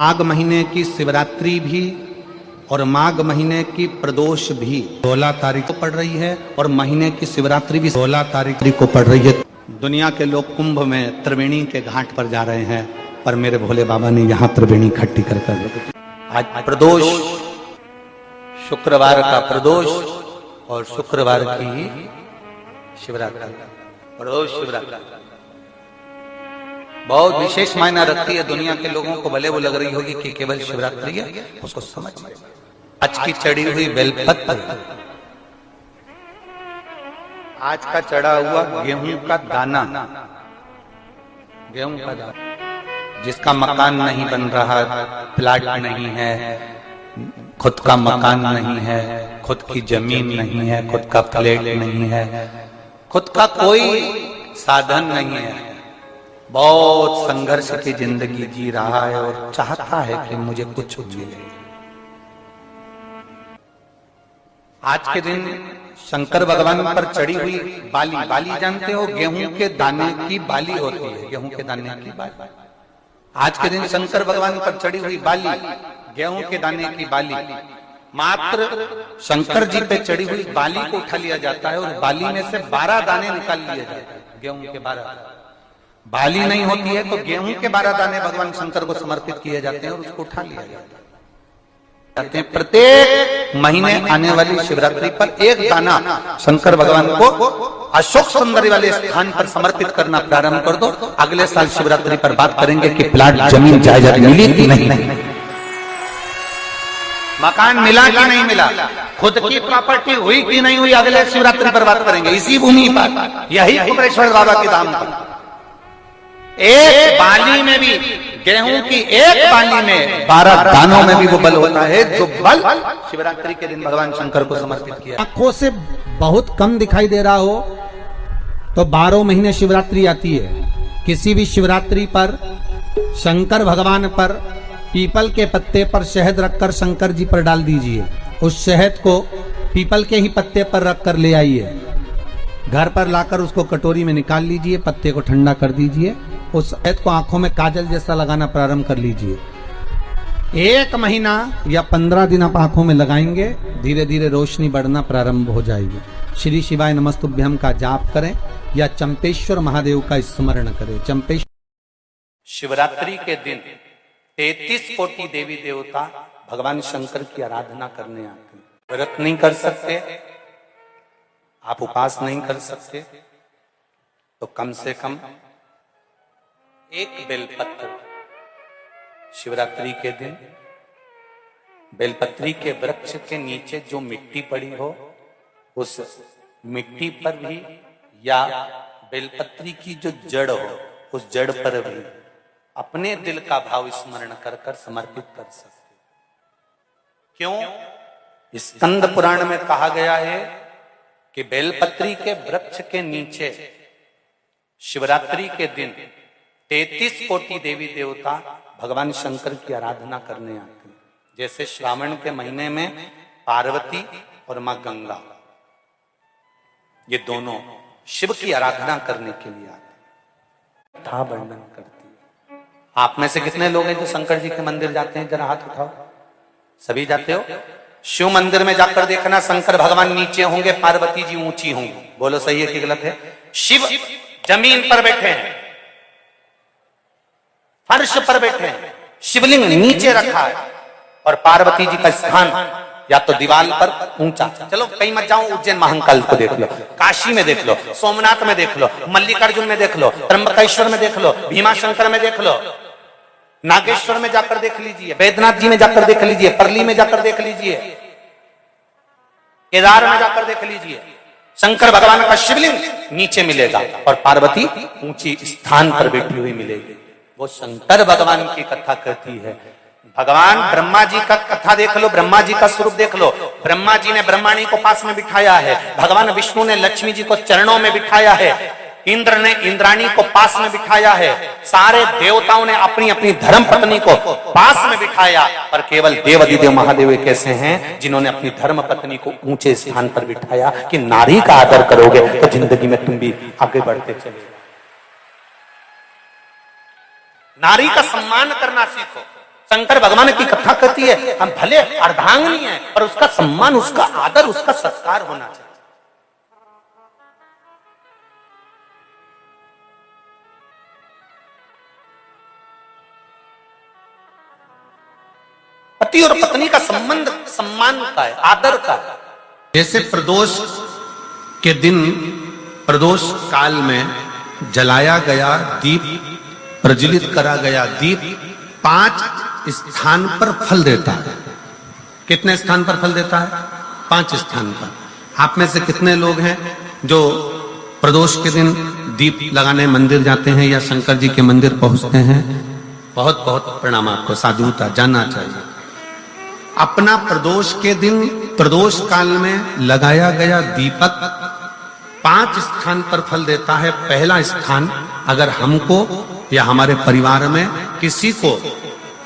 माघ महीने की शिवरात्रि भी और माघ महीने की प्रदोष भी 16 तारीख को पड़ रही है और महीने की शिवरात्रि भी 16 तारीख को पड़ रही है। दुनिया के लोग कुंभ में त्रिवेणी के घाट पर जा रहे हैं, पर मेरे भोले बाबा ने यहाँ त्रिवेणी इकट्ठी कर आज प्रदोष, शुक्रवार का प्रदोष और शुक्रवार की शिवरात्रि, प्रदोष शिवरात्रि बहुत विशेष मायना रखती है। दुनिया के लोगों को भले वो लग रही होगी कि केवल शिवरात्रि है, उसको समझ आज की चढ़ी हुई बेलपत्र, आज का चढ़ा हुआ गेहूं का दाना, गेहूं का दाना, जिसका मकान नहीं बन रहा, प्लाट नहीं है, खुद का मकान नहीं है, खुद की जमीन नहीं है, खुद का फ्लैट नहीं है, खुद का कोई साधन नहीं है, बहुत संघर्ष की जिंदगी जी रहा है और चाहता है कि मुझे कुछ मिले। आज के दिन शंकर भगवान पर चढ़ी हुई बाली, बाली जानते हो, गेहूं के दाने की बाली होती है, गेहूं के दाने की बाली। आज के दिन शंकर भगवान पर चढ़ी हुई बाली, गेहूं के दाने की बाली, मात्र शंकर जी पे चढ़ी हुई बाली को उठा लिया जाता है और बाली में से 12 दाने निकाल लिए जाते हैं। गेहूं के 12 बाली नहीं होती है तो गेहूं के 12 दाने भगवान शंकर को समर्पित किए जाते हैं और उसको उठा लिया जाता है। प्रत्येक महीने आने वाली शिवरात्रि पर एक दाना शंकर भगवान को अशोक सुंदरी वाले स्थान पर समर्पित करना प्रारंभ कर दो। अगले साल शिवरात्रि पर बात करेंगे कि प्लाट, जमीन, जायदाद मिली कि नहीं, मकान मिला कि नहीं मिला, खुद की प्रॉपर्टी हुई कि नहीं हुई, अगले शिवरात्रि पर बात करेंगे। इसी भूमि पर, यही कुबेरेश्वर बाबा के धाम पर एक बाली में भी, गेहूं की एक बाली में 12 दानों में भी वो बल होता है जो बल शिवरात्रि के दिन भगवान शंकर को समर्पित किया। आंखों से बहुत कम दिखाई दे रहा हो तो 12 महीने शिवरात्रि आती है। किसी भी शिवरात्रि पर शंकर भगवान पर पीपल के पत्ते पर शहद रखकर शंकर जी पर डाल दीजिए। उस शहद को पीपल के ही पत्ते पर रखकर ले आइए, घर पर लाकर उसको कटोरी में निकाल लीजिए, पत्ते को ठंडा कर दीजिए, उस शहद को आंखों में काजल जैसा लगाना प्रारंभ कर लीजिए। 1 महीना या 15 दिन आप आंखों में लगाएंगे, धीरे धीरे रोशनी बढ़ना प्रारंभ हो जाएगी। श्री शिवाय नमस्तुभ्यम का जाप करें या चंपेश्वर महादेव का स्मरण करें। चंपेश्वर शिवरात्रि के दिन 33 कोटि देवी देवता भगवान शंकर की आराधना करने आते हैं। व्रत नहीं कर सकते आप, उपवास नहीं कर सकते तो कम से कम एक बेलपत्र शिवरात्रि के दिन बेलपत्री के वृक्ष के नीचे जो मिट्टी पड़ी हो उस मिट्टी पर भी, या बेलपत्री की जो जड़ हो उस जड़ पर भी अपने दिल का भाव स्मरण कर कर समर्पित कर सकते। क्यों? स्कंद पुराण में कहा गया है कि बेलपत्री के वृक्ष के नीचे शिवरात्रि के दिन 33 कोटि देवी देवता भगवान शंकर की आराधना करने आते हैं। जैसे श्रावण के महीने में पार्वती और मां गंगा, ये दोनों शिव की आराधना करने के लिए आते हैं। वर्णन करती है। आप में से कितने लोग हैं जो शंकर जी के मंदिर जाते हैं? जरा हाथ उठाओ। सभी जाते हो? शिव मंदिर में जाकर देखना, शंकर भगवान नीचे होंगे, पार्वती जी ऊंची होंगी। बोलो सही है कि गलत है? शिव जमीन पर बैठे हैं, फर्श पर बैठे हैं, शिवलिंग नीचे रखा है और पार्वती जी का स्थान या तो दीवार पर ऊंचा। चलो कहीं मत जाओ, उज्जैन महाकाल को देख लो, काशी में देख लो, सोमनाथ में देख लो, मल्लिकार्जुन में देख लो, त्र्यंबकेश्वर में देख लो, भीमाशंकर में देख लो, नागेश्वर में जाकर देख लीजिए, बैद्यनाथ जी में जाकर देख लीजिए, परली में जाकर देख लीजिए, केदार में जाकर देख लीजिए। शंकर भगवान का शिवलिंग नीचे मिलेगा और पार्वती ऊंची स्थान पर बैठी हुई मिलेगी। वो शंकर भगवान की कथा कहती है। भगवान ब्रह्मा जी का कथा देख लो, ब्रह्मा जी का स्वरूप देख लो। ब्रह्मा जी ने ब्रह्माणी को पास में बिठाया है, भगवान विष्णु ने लक्ष्मी जी को चरणों में बिठाया है, इंद्र ने इंद्राणी को पास में बिठाया है, सारे देवताओं ने अपनी अपनी धर्म पत्नी को पास में बिठाया, पर केवल देवाधिदेव महादेव एक ऐसे हैं जिन्होंने अपनी धर्म पत्नी को ऊंचे स्थान पर बिठाया कि नारी का आदर करोगे तो जिंदगी में तुम भी आगे बढ़ते चले। नारी का सम्मान करना सीखो। शंकर भगवान की कथा कहती है हम भले अर्धांगिनी है पर उसका सम्मान, उसका आदर, उसका सत्कार होना चाहिए। पति और पत्नी का संबंध सम्मान का है, आदर का है। जैसे प्रदोष के दिन, प्रदोष काल में जलाया गया दीप, प्रज्वलित करा गया दीप 5 स्थान पर फल देता है। कितने स्थान पर फल देता है? 5 स्थान पर। आप में से कितने लोग हैं जो प्रदोष के दिन दीप लगाने मंदिर जाते हैं या शंकर जी के मंदिर पहुंचते हैं? बहुत बहुत प्रणाम आपको, साधुता जानना चाहिए। अपना प्रदोष के दिन, प्रदोष काल में लगाया गया दीपक 5 स्थान पर फल देता है। पहला स्थान, अगर हमको या हमारे परिवार में किसी को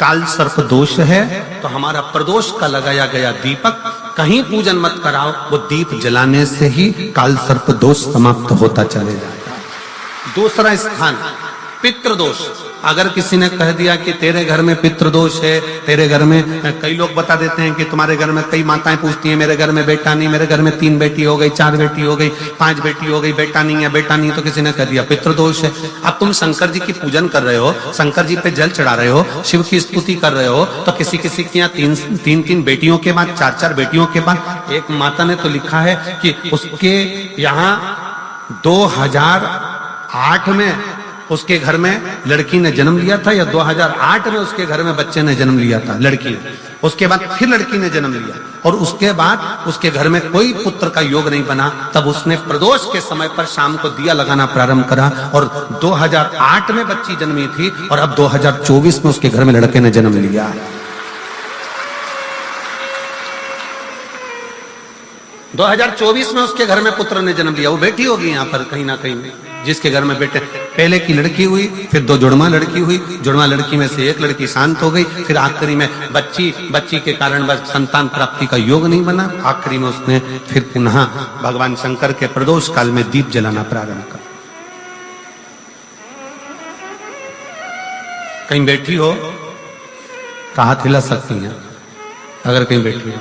काल सर्प दोष है तो हमारा प्रदोष का लगाया गया दीपक कहीं पूजन मत कराओ, वो दीप जलाने से ही काल सर्प दोष समाप्त होता चले जाता है। दूसरा स्थान, पितृदोष। अगर किसी ने कह दिया कि तेरे घर में पितृदोष है, तेरे घर में, कई लोग बता देते हैं कि तुम्हारे घर में, कई माताएं पूछती हैं मेरे घर में बेटा नहीं, मेरे घर में 3 बेटी हो गई, 4 बेटी हो गई, 5 बेटी हो गई, बेटा नहीं है, बेटा नहीं है, तो किसी ने कह दिया पितृदोष है। अब तुम शंकर जी की पूजन कर रहे हो, शंकर जी पे जल चढ़ा रहे हो, शिव की स्तुति कर रहे हो, तो किसी किसी की यहाँ 3 बेटियों के बाद, 4 बेटियों के बाद, एक माता ने तो लिखा है कि उसके यहाँ 2008 में उसके घर में लड़की ने जन्म लिया था, या 2008 में उसके घर में बच्चे ने जन्म लिया था, लड़की ने। उसके बाद फिर लड़की ने जन्म लिया और उसके बाद उसके घर में कोई पुत्र का योग नहीं बना। तब उसने प्रदोष के समय पर शाम को दिया लगाना प्रारंभ करा और 2008 में बच्ची जन्मी थी और अब 2024 में उसके घर में लड़के ने जन्म लिया। दो 2024 में उसके घर में पुत्र ने जन्म लिया, वो बेटी होगी यहाँ पर कहीं ना कहीं, जिसके घर में बेटे। पहले की लड़की हुई, फिर 2 जुड़वा लड़की हुई, जुड़वा लड़की में से एक लड़की शांत हो गई, फिर आखिरी में बच्ची के कारण बस संतान प्राप्ति का योग नहीं बना। आखिरी में उसने फिर पुनः भगवान शंकर के प्रदोष काल में दीप जलाना प्रारंभ कर। कहीं बैठी हो तो हाथ हिला सकती हैं, अगर कहीं बैठी हो।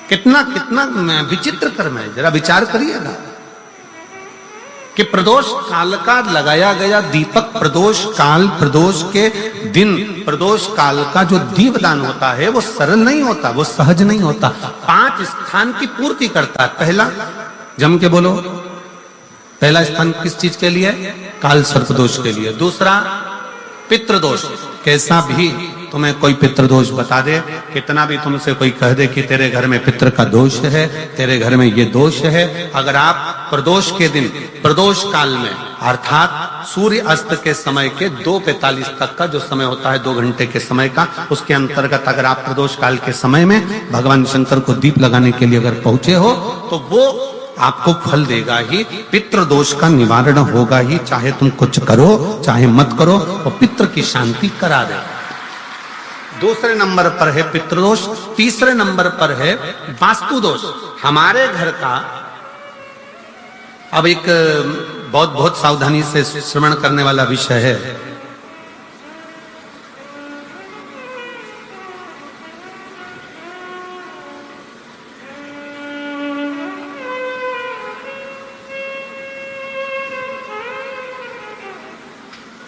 कितना कितना विचित्र कर्म है, जरा विचार करिएगा कि प्रदोष काल का लगाया गया दीपक, प्रदोष काल, प्रदोष के दिन, प्रदोष काल का जो दीपदान होता है वो सरल नहीं होता, वो सहज नहीं होता। 5 स्थान की पूर्ति करता है। पहला, जम के बोलो, पहला स्थान किस चीज के लिए? काल सर्प दोष के लिए। दूसरा, पितृदोष। कैसा भी तुम्हें कोई पितृदोष बता दे, कितना भी तुमसे कोई कह दे कि तेरे घर में पितृ का दोष है, तेरे घर में ये दोष है, अगर आप प्रदोष के दिन, प्रदोष काल में, अर्थात सूर्य अस्त के समय के 2:45 तक का जो समय होता है, 2 घंटे के समय का, उसके अंतर्गत अगर आप प्रदोष काल के समय में भगवान शंकर को दीप लगाने के लिए अगर पहुंचे हो तो वो आपको फल देगा ही, पितृदोष का निवारण होगा ही। चाहे तुम कुछ करो चाहे मत करो, वो पितृ की शांति करा दे। दूसरे नंबर पर है पितृदोष। तीसरे नंबर पर है वास्तु दोष। हमारे घर का, अब एक बहुत सावधानी से श्रवण करने वाला विषय है।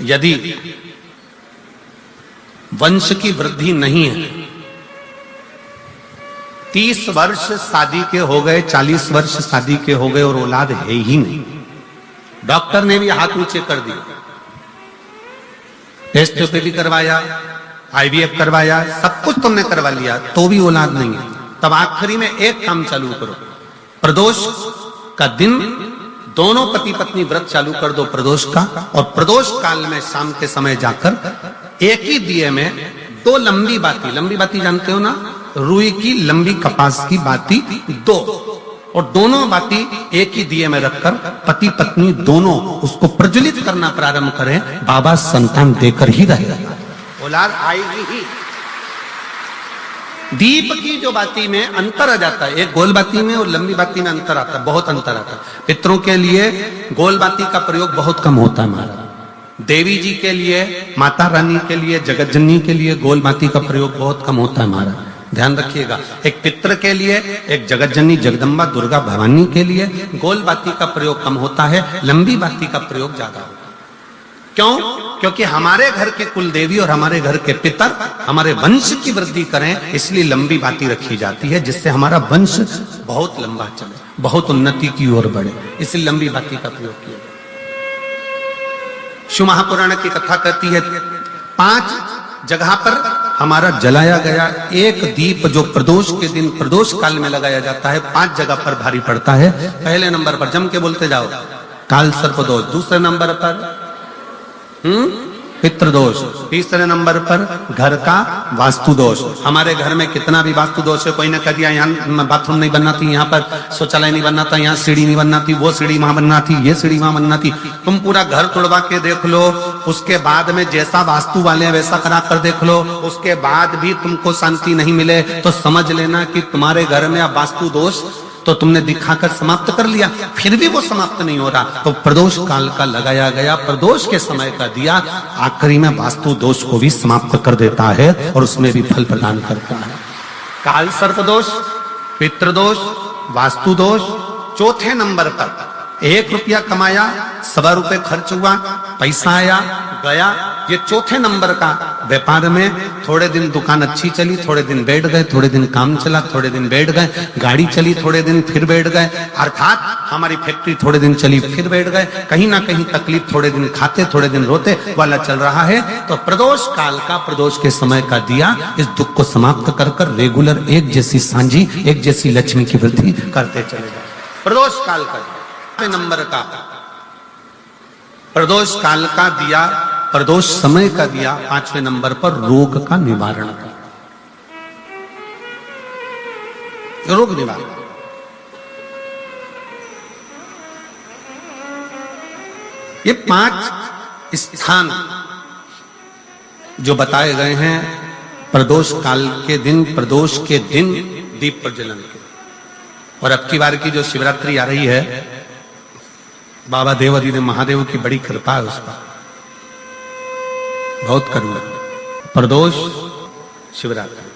यदि वंश की वृद्धि नहीं है, 30 वर्ष शादी के हो गए, 40 वर्ष शादी के हो गए और औलाद है ही नहीं, डॉक्टर ने भी हाथ नीचे कर दिया, टेस्ट पे भी करवाया, IVF करवाया, सब कुछ तुमने करवा लिया, तो भी औलाद नहीं है, तब आखिरी में एक काम चालू करो। प्रदोष का दिन दोनों पति पत्नी व्रत चालू कर दो प्रदोष का, और प्रदोष काल में शाम के समय जाकर एक ही दिए में 2 लंबी बाती जानते हो ना, रुई की लंबी कपास की बाती 2, और दोनों बाती एक ही दिए में रखकर पति पत्नी दोनों उसको प्रज्वलित करना प्रारंभ करें। बाबा संतान देकर ही रहेगा, औलाद आएगी ही। दीप की जो बाती में अंतर आ जाता है, एक गोल बाती में और लंबी बाती में अंतर आता है, बहुत अंतर आता है। पितरों के लिए गोल बाती का प्रयोग बहुत कम होता है महाराज, देवी जी के लिए, माता रानी के लिए, जगत जननी के लिए गोल बाती का प्रयोग बहुत कम होता है हमारा, ध्यान रखिएगा। एक पितृ के लिए, एक जगत जननी जगदम्बा दुर्गा भवानी के लिए गोल बाती का प्रयोग कम होता है, लंबी बाती का प्रयोग ज्यादा होता है। क्यों? क्योंकि हमारे घर के कुल देवी और हमारे घर के पितर हमारे वंश की वृद्धि करें, इसलिए लंबी बाती रखी जाती है, जिससे हमारा वंश बहुत लंबा चले, बहुत उन्नति की ओर बढ़े, इसलिए लंबी बाती का प्रयोग किया। शिव महापुराण की कथा कहती है 5 जगह पर हमारा जलाया गया एक दीप जो प्रदोष के दिन प्रदोष काल में लगाया जाता है, 5 जगह पर भारी पड़ता है। पहले नंबर पर जम के बोलते जाओ, काल सर्प दोष। दूसरे नंबर पर पितृदोष। तीसरे नंबर पर घर का वास्तु दोष। हमारे घर में कितना भी वास्तु दोष है, कोई ने कह दिया यहाँ बाथरूम नहीं बनना थी, यहाँ पर शौचालय नहीं बनना था, यहाँ सीढ़ी नहीं बनना थी, वो सीढ़ी वहां बनना थी, ये सीढ़ी वहां बनना थी। तुम पूरा घर तोड़वा के देख लो, उसके बाद में जैसा वास्तु वाले हैं वैसा करा कर देख लो, उसके बाद भी तुमको शांति नहीं मिले तो समझ लेना कि तुम्हारे घर में अब वास्तु दोष तो तुमने दिखाकर समाप्त कर लिया, फिर भी वो समाप्त नहीं हो रहा, तो प्रदोष काल का लगाया गया प्रदोष के समय का दिया आखिरी में वास्तु दोष को भी समाप्त कर देता है और उसमें भी फल प्रदान करता है। काल सर्प दोष, पितृदोष, वास्तु दोष। चौथे नंबर पर 1 रुपया कमाया, 1.25 रुपए खर्च हुआ, पैसा आया गया, ये चौथे नंबर का। व्यापार में थोड़े दिन दुकान अच्छी चली, थोड़े दिन बैठ गए, थोड़े दिन काम चला, थोड़े दिन बैठ गए, गाड़ी चली, थोड़े दिन फिर बैठ गए, अर्थात हमारी फैक्ट्री थोड़े दिन चली फिर बैठ गए, कहीं ना कहीं तकलीफ, थोड़े दिन खाते थोड़े दिन रोते वाला चल रहा है। तो प्रदोष काल का, प्रदोष के समय का दिया इस दुख को समाप्त कर कर रेगुलर एक जैसी सांझी, एक जैसी लक्ष्मी की वृद्धि करते चले जाए। प्रदोष काल का नंबर का, प्रदोष काल का दिया, प्रदोष समय का दिया 5वें नंबर पर रोग का निवारण का, रोग निवारण। ये 5 स्थान जो बताए गए हैं प्रदोष काल के दिन, प्रदोष के दिन दीप प्रज्वलन के। और अब की बार की जो शिवरात्रि आ रही है, बाबा देवाधिदेव महादेव की बड़ी कृपा है उस पर, बहुत करुणा। प्रदोष शिवरात्रि।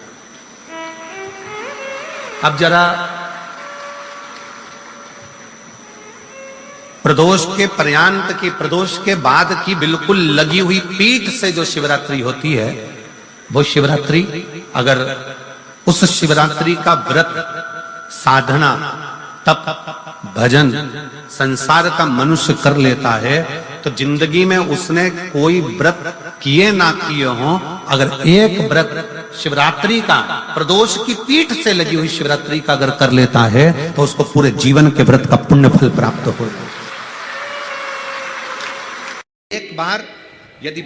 अब जरा प्रदोष के पर्यांत की, प्रदोष के बाद की बिल्कुल लगी हुई पीठ से जो शिवरात्रि होती है, वो शिवरात्रि अगर उस शिवरात्रि का व्रत, साधना, तप, भजन संसार का मनुष्य कर लेता है तो जिंदगी में उसने कोई व्रत किए ना किए हो, अगर एक व्रत शिवरात्रि का, प्रदोष की पीठ से लगी हुई शिवरात्रि का अगर कर लेता है तो उसको पूरे जीवन के व्रत का पुण्य फल प्राप्त हो। एक बार यदि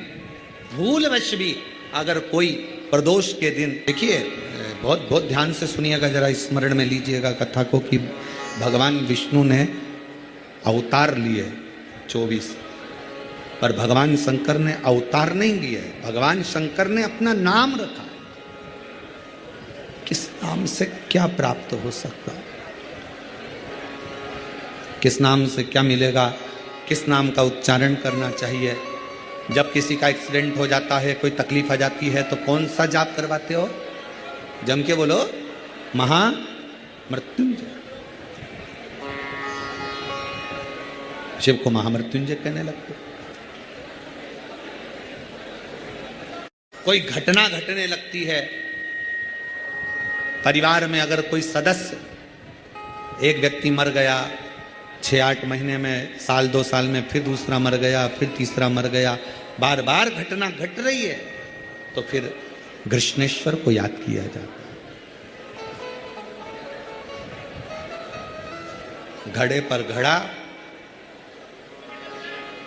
भूलवश भी अगर कोई प्रदोष के दिन, देखिए बहुत बहुत ध्यान से सुनिएगा, जरा स्मरण में लीजिएगा कथा को कि भगवान विष्णु ने अवतार लिए 24, पर भगवान शंकर ने अवतार नहीं लिए, भगवान शंकर ने अपना नाम रखा। किस नाम से क्या प्राप्त हो सकता, किस नाम से क्या मिलेगा, किस नाम का उच्चारण करना चाहिए। जब किसी का एक्सीडेंट हो जाता है, कोई तकलीफ आ जाती है, तो कौन सा जाप करवाते हो? जम के बोलो, महामृत्युंजय। शिव को महामृत्युंजय कहने लगते। कोई घटना घटने लगती है परिवार में, अगर कोई सदस्य, एक व्यक्ति मर गया 6-8 महीने में, साल 2 साल में फिर दूसरा मर गया, फिर तीसरा मर गया, बार बार घटना घट रही है, तो फिर कृष्णेश्वर को याद किया जाता है। घड़े पर घड़ा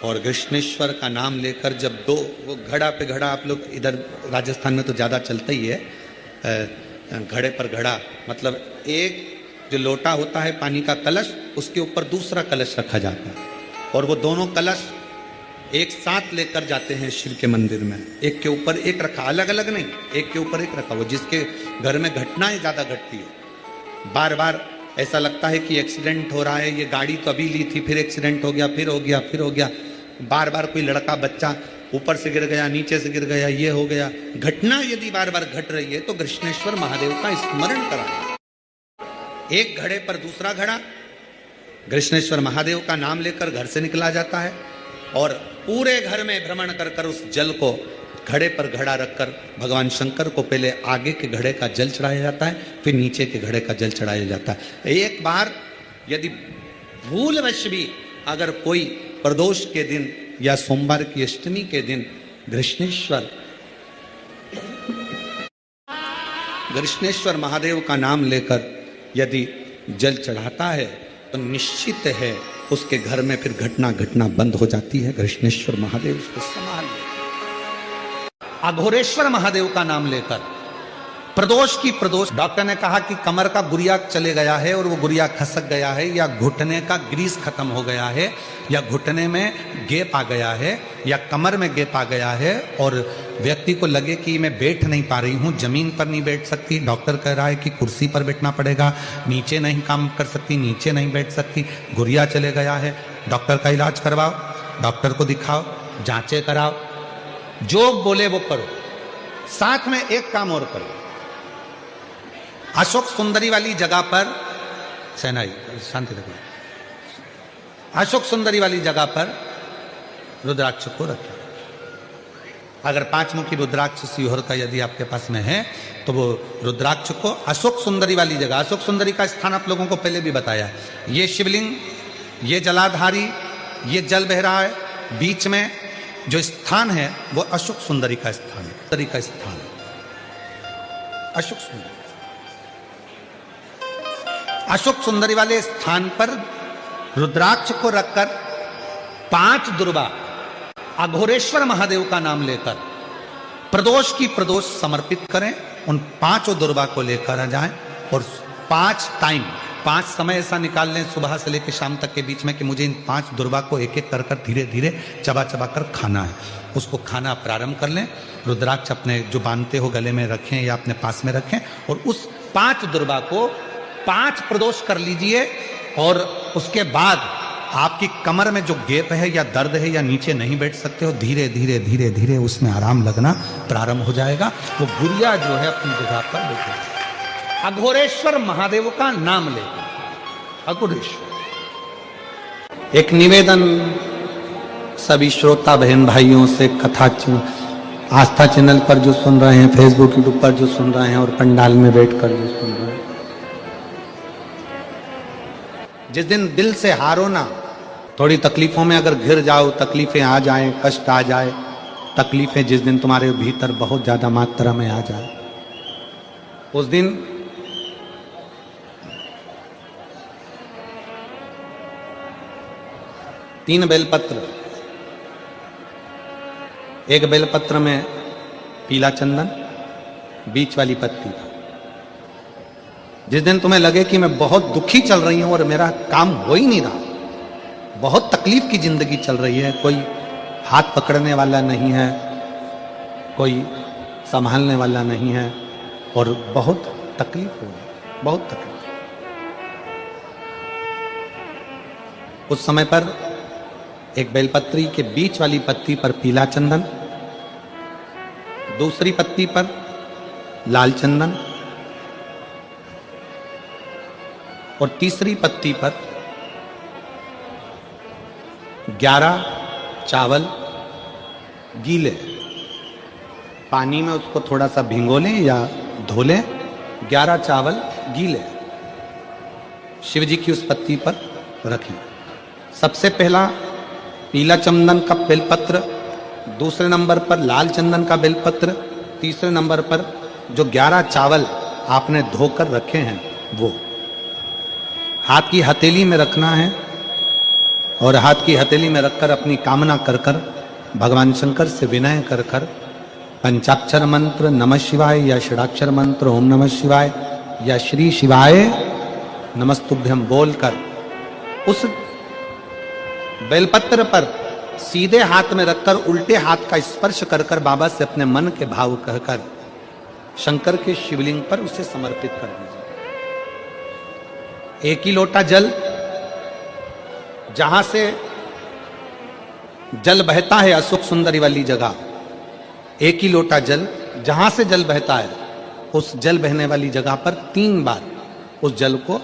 और कृष्णेश्वर का नाम लेकर जब दो, वो घड़ा पे घड़ा, आप लोग इधर राजस्थान में तो ज़्यादा चलता ही है, घड़े पर घड़ा मतलब एक जो लोटा होता है पानी का कलश, उसके ऊपर दूसरा कलश रखा जाता है, और वो दोनों कलश एक साथ लेकर जाते हैं शिव के मंदिर में। एक के ऊपर एक रखा, अलग अलग नहीं, एक के ऊपर एक रखा। वो जिसके घर में घटनाएं ज़्यादा घटती है, बार बार ऐसा लगता है कि एक्सीडेंट हो रहा है, ये गाड़ी तो अभी ली थी, फिर एक्सीडेंट हो गया, फिर हो गया, फिर हो गया, बार बार कोई लड़का बच्चा ऊपर से गिर गया, नीचे से गिर गया, ये हो गया, घटना यदि बार बार घट रही है तो कृष्णेश्वर महादेव का स्मरण करा। एक घड़े पर दूसरा घड़ा, कृष्णेश्वर महादेव का नाम लेकर घर से निकला जाता है और पूरे घर में भ्रमण कर कर उस जल को घड़े पर घड़ा रखकर भगवान शंकर को पहले आगे के घड़े का जल चढ़ाया जाता है, फिर नीचे के घड़े का जल चढ़ाया जाता है। एक बार यदि भूलवश भी अगर कोई प्रदोष के दिन या सोमवार की अष्टमी के दिन कृष्णेश्वर महादेव का नाम लेकर यदि जल चढ़ाता है तो निश्चित है उसके घर में फिर घटना घटना बंद हो जाती है। कृष्णेश्वर महादेव उसको संभाल ले। अघोरेश्वर महादेव का नाम लेकर प्रदोष की प्रदोष, डॉक्टर ने कहा कि कमर का गुरिया चले गया है और वो गुरिया खसक गया है, या घुटने का ग्रीस खत्म हो गया है, या घुटने में गेप आ गया है, या कमर में गेप आ गया है और व्यक्ति को लगे कि मैं बैठ नहीं पा रही हूँ, जमीन पर नहीं बैठ सकती, डॉक्टर कह रहा है कि कुर्सी पर बैठना पड़ेगा, नीचे नहीं काम कर सकती, नीचे नहीं बैठ सकती, गुरिया चले गया है, डॉक्टर का इलाज करवाओ, डॉक्टर को दिखाओ, जांचें कराओ, जो बोले वो करो। साथ में एक काम और करो, अशोक सुंदरी वाली जगह पर, सेनाई शांति रखिए, अशोक सुंदरी वाली जगह पर रुद्राक्ष को रखें। अगर 5 मुखी रुद्राक्ष सीहोर का यदि आपके पास में है तो वो रुद्राक्ष को अशोक सुंदरी वाली जगह, अशोक सुंदरी का स्थान आप लोगों को पहले भी बताया, ये शिवलिंग, ये जलाधारी, ये जल बह रहा है, बीच में जो स्थान है वो अशोक सुंदरी का स्थान है, सुंदरी का स्थान है, अशोक सुंदरी। अशोक सुंदरी वाले स्थान पर रुद्राक्ष को रखकर 5 दुर्बा अघोरेश्वर महादेव का नाम लेकर प्रदोष की प्रदोष समर्पित करें। उन 5 दुर्बा को लेकर आ जाएं और 5 टाइम, 5 समय ऐसा निकाल लें सुबह से लेकर शाम तक के बीच में कि मुझे इन 5 दुर्बा को एक एक कर कर धीरे धीरे चबा चबा कर खाना है। उसको खाना प्रारंभ कर लें, रुद्राक्ष अपने जो बांधते हो गले में रखें या अपने पास में रखें और उस 5 दुर्बा को 5 प्रदोष कर लीजिए और उसके बाद आपकी कमर में जो गेप है या दर्द है या नीचे नहीं बैठ सकते हो, धीरे धीरे धीरे धीरे उसमें आराम लगना प्रारंभ हो जाएगा। वो गुरिया जो है अपनी जगह पर बैठे। अघोरेश्वर महादेव का नाम ले, अघोरेश्वर। एक निवेदन सभी श्रोता बहन भाइयों से, कथा आस्था चैनल पर जो सुन रहे हैं, फेसबुक यूट्यूब पर जो सुन रहे हैं और पंडाल में बैठकर जो सुन रहे हैं, जिस दिन दिल से हारो ना, थोड़ी तकलीफों में अगर घिर जाओ, तकलीफें आ जाएं, कष्ट आ जाए, तकलीफें जिस दिन तुम्हारे भीतर बहुत ज्यादा मात्रा में आ जाए, उस दिन तीन बेलपत्र, एक बेलपत्र में पीला चंदन, बीच वाली पत्ती। जिस दिन तुम्हें लगे कि मैं बहुत दुखी चल रही हूं और मेरा काम हो ही नहीं रहा, बहुत तकलीफ की जिंदगी चल रही है, कोई हाथ पकड़ने वाला नहीं है, कोई संभालने वाला नहीं है और बहुत तकलीफ हो रही, बहुत तकलीफ। उस समय पर एक बेलपत्री के बीच वाली पत्ती पर पीला चंदन, दूसरी पत्ती पर लाल चंदन और तीसरी पत्ती पर 11 चावल गीले, पानी में उसको थोड़ा सा भिगो लें या धो लें, 11 चावल गीले शिव जी की उस पत्ती पर रखें। सबसे पहला पीला चंदन का बेलपत्र, दूसरे नंबर पर लाल चंदन का बेलपत्र, तीसरे नंबर पर जो 11 चावल आपने धोकर रखे हैं वो हाथ की हथेली में रखना है और हाथ की हथेली में रखकर अपनी कामना कर कर भगवान शंकर से विनय कर कर पंचाक्षर मंत्र नमः शिवाय या षडाक्षर मंत्र ओम नमः शिवाय या श्री शिवाय नमस्तुभ्यम बोलकर उस बेलपत्र पर सीधे हाथ में रखकर उल्टे हाथ का स्पर्श कर कर बाबा से अपने मन के भाव कहकर शंकर के शिवलिंग पर उसे समर्पित कर दीजिए। एक ही लोटा जल, जहां से जल बहता है अशोक सुंदरी वाली जगह, एक ही लोटा जल, जहां से जल बहता है उस जल बहने वाली जगह पर 3 बार उस जल को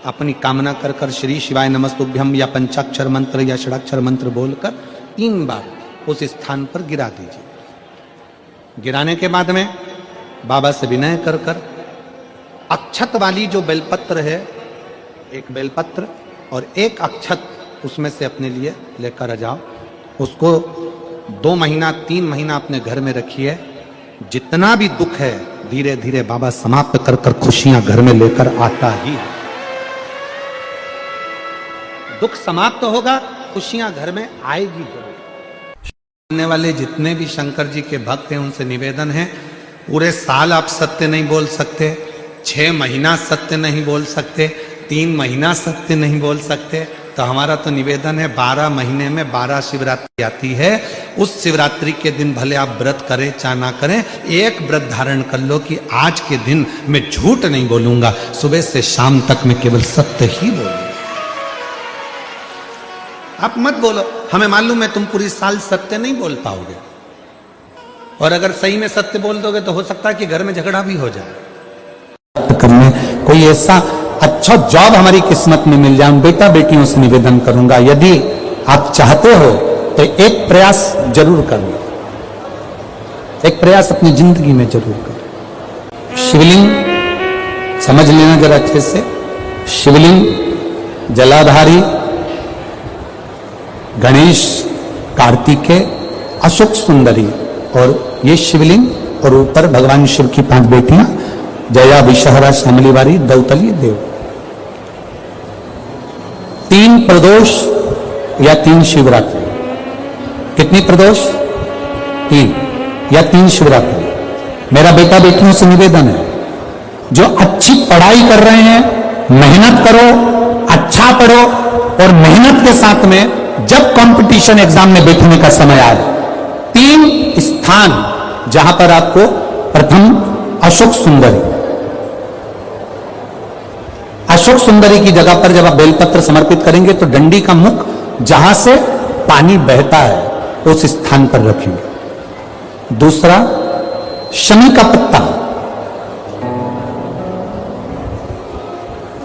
अपनी कामना कर कर श्री शिवाय नमस्तुभ्यम या पंचाक्षर मंत्र या षडाक्षर मंत्र बोलकर 3 बार उस स्थान पर गिरा दीजिए। गिराने के बाद में बाबा से विनय कर कर अक्षत वाली जो बेलपत्र है, एक बेलपत्र और एक अक्षत उसमें से अपने लिए लेकर आ जाओ। उसको 2 महीना 3 महीना अपने घर में रखिए। जितना भी दुख है धीरे धीरे बाबा समाप्त कर कर खुशियां घर में लेकर आता ही है। दुख समाप्त होगा, खुशियां घर में आएगी जरूर। सुनने वाले जितने भी शंकर जी के भक्त हैं उनसे निवेदन है, पूरे साल आप सत्य नहीं बोल सकते, 6 महीना सत्य नहीं बोल सकते, 3 महीना सत्य नहीं बोल सकते, तो हमारा तो निवेदन है 12 महीने में 12 शिवरात्रि आती है। उस शिवरात्रि के दिन भले आप व्रत करें चाहे ना करें, एक व्रत धारण कर लो कि आज के दिन मैं झूठ नहीं बोलूंगा, सुबह से शाम तक मैं केवल सत्य ही बोलूंगा। आप मत बोलो, हमें मालूम है तुम पूरी साल सत्य नहीं बोल पाओगे, और अगर सही में सत्य बोल दोगे तो हो सकता है कि घर में झगड़ा भी हो जाए। करने कोई ऐसा अच्छा जॉब हमारी किस्मत में मिल जाए, बेटा बेटियों से निवेदन करूंगा, यदि आप चाहते हो तो एक प्रयास जरूर करना, एक प्रयास अपनी जिंदगी में जरूर करो। शिवलिंग समझ लेना जरा अच्छे से, शिवलिंग जलाधारी गणेश, कार्तिकेय, अशोक सुंदरी, और ये शिवलिंग, और ऊपर भगवान शिव की 5 बेटियां जया, विषहरा, श्यामली वारी, दौतली, देव। 3 प्रदोष या 3 शिवरात्रि। कितनी प्रदोष? 3 या 3 शिवरात्रि। मेरा बेटा बेटियों से निवेदन है, जो अच्छी पढ़ाई कर रहे हैं मेहनत करो, अच्छा पढ़ो, और मेहनत के साथ में जब कंपटीशन एग्जाम में बैठने का समय आए, 3 स्थान जहां पर आपको प्रथम अशोक सुंदरी, अशोक सुंदरी की जगह पर जब आप बेलपत्र समर्पित करेंगे तो डंडी का मुख जहां से पानी बहता है उस स्थान पर रखेंगे। दूसरा, शमी का पत्ता,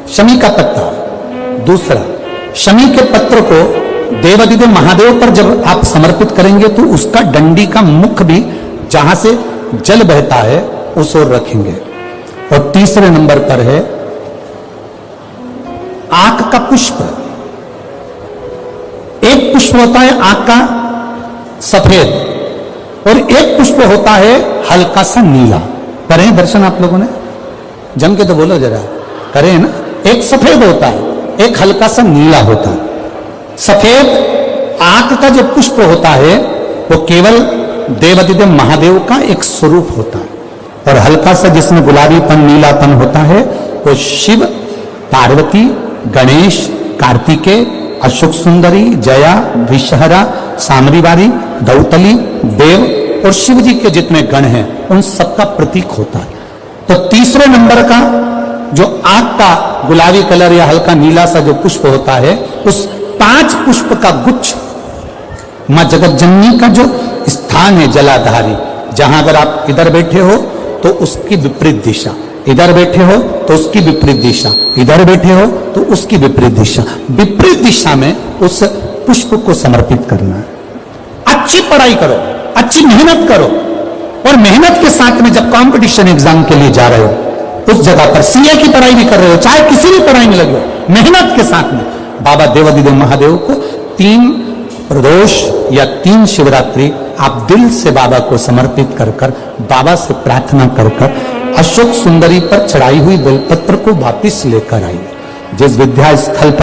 शमी का पत्ता। दूसरा, शमी के पत्र को देवादिदेव महादेव पर जब आप समर्पित करेंगे तो उसका डंडी का मुख भी जहां से जल बहता है उस ओर रखेंगे। और तीसरे नंबर पर है आक का पुष्प। एक पुष्प होता है आक का सफेद, और एक पुष्प होता है हल्का सा नीला। करें दर्शन आप लोगों ने? जम के तो बोलो जरा, करें ना? एक सफेद होता है, एक हल्का सा नीला होता है। सफेद आक का जो पुष्प होता है वो केवल देवादिदेव महादेव का एक स्वरूप होता है, और हल्का सा जिसमें गुलाबीपन नीलापन होता है वो शिव, पार्वती, गणेश, कार्तिकेय, अशोक सुंदरी, जया, विषहरा, सामरीवारी, दौतली, देव और शिव जी के जितने गण हैं उन सबका प्रतीक होता है। तो तीसरे नंबर का जो आग का गुलाबी कलर या हल्का नीला सा जो पुष्प होता है, उस 5 पुष्प का गुच्छ मां जगत जननी का जो स्थान है जलाधारी, जहां अगर आप इधर बैठे हो तो उसकी विपरीत दिशा, इधर बैठे हो तो उसकी विपरीत दिशा, इधर बैठे हो तो उसकी विपरीत दिशा, विपरीत दिशा में उस पुष्प को समर्पित करना है। अच्छी पढ़ाई करो, अच्छी मेहनत करो, और मेहनत के साथ में जब कंपटीशन एग्जाम के लिए जा रहे हो उस जगह पर सीए की पढ़ाई भी कर रहे हो, चाहे किसी भी पढ़ाई में लगे हो, मेहनत के साथ में बाबा देवादिदेव महादेव को 3 प्रदोष या 3 शिवरात्रि आप दिल से बाबा को समर्पित कर कर, बाबा से प्रार्थना कर कर अशोक सुंदरी पर चढ़ाई हुई बेलपत्र को वापिस लेकर आइए। जिस विद्या स्थल पर